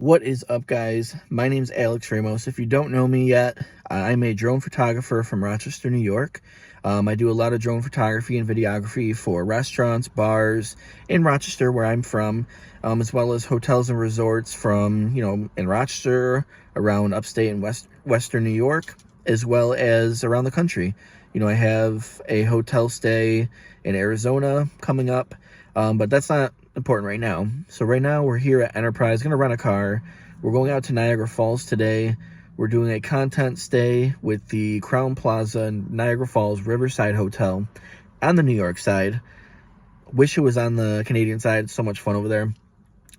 What is up, guys? My name's Alex Ramos. If you don't know me yet, I'm a drone photographer from Rochester, New York. I do a lot of drone photography and videography for restaurants, bars in Rochester, where I'm from, as well as hotels and resorts from, in Rochester, around upstate and Western New York, as well as around the country. I have a hotel stay in Arizona coming up, but that's not important right now. So right now we're here at Enterprise, gonna rent a car. We're going out to Niagara Falls today. We're doing a content stay with the Crowne Plaza Niagara Falls Riverside Hotel on the New York side. Wish it was on the Canadian side. It's so much fun over there.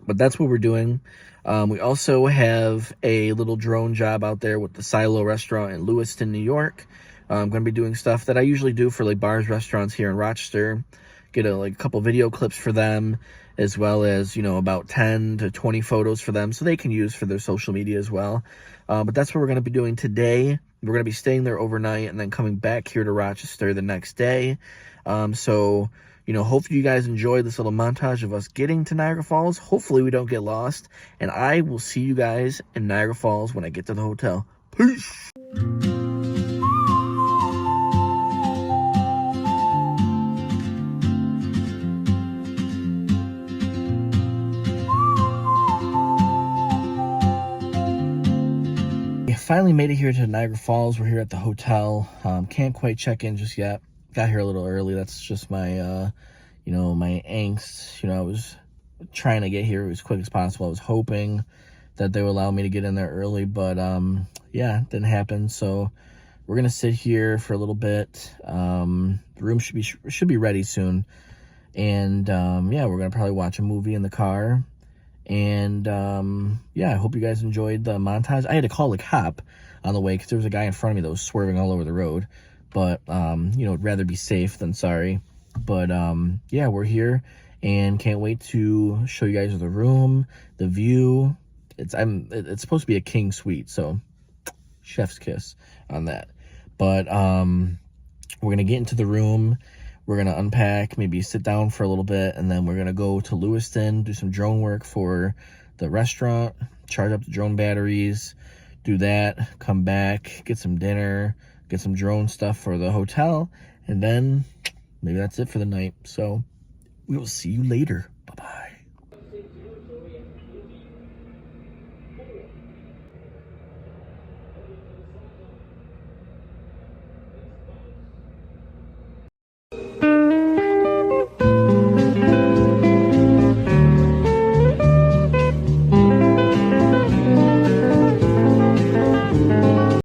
But that's what we're doing. We also have a little drone job out there with the Silo restaurant in Lewiston, New York. I'm going to be doing stuff that I usually do for like bars, restaurants here in Rochester. Get a couple video clips for them, as well as, about 10 to 20 photos for them so they can use for their social media as well. But that's what we're going to be doing today. We're going to be staying there overnight and then coming back here to Rochester the next day. So hopefully you guys enjoy this little montage of us getting to Niagara Falls. Hopefully we don't get lost. And I will see you guys in Niagara Falls when I get to the hotel. Peace! Finally made it here to Niagara Falls. We're here at the hotel. Can't quite check in just yet. Got here a little early. That's just my, my angst. I was trying to get here as quick as possible. I was hoping that they would allow me to get in there early, but yeah, it didn't happen. So we're gonna sit here for a little bit. The room should be ready soon, and yeah, we're gonna probably watch a movie in the car. And yeah, I hope you guys enjoyed the montage. I had to call a cop on the way because there was a guy in front of me that was swerving all over the road, but I'd rather be safe than sorry. But yeah, we're here and can't wait to show you guys the room, the view. It's supposed to be a king suite, so chef's kiss on that. But we're gonna get into the room. We're going to unpack, maybe sit down for a little bit, and then we're going to go to Lewiston, do some drone work for the restaurant, charge up the drone batteries, do that, come back, get some dinner, get some drone stuff for the hotel, and then maybe that's it for the night. So we will see you later. Bye-bye.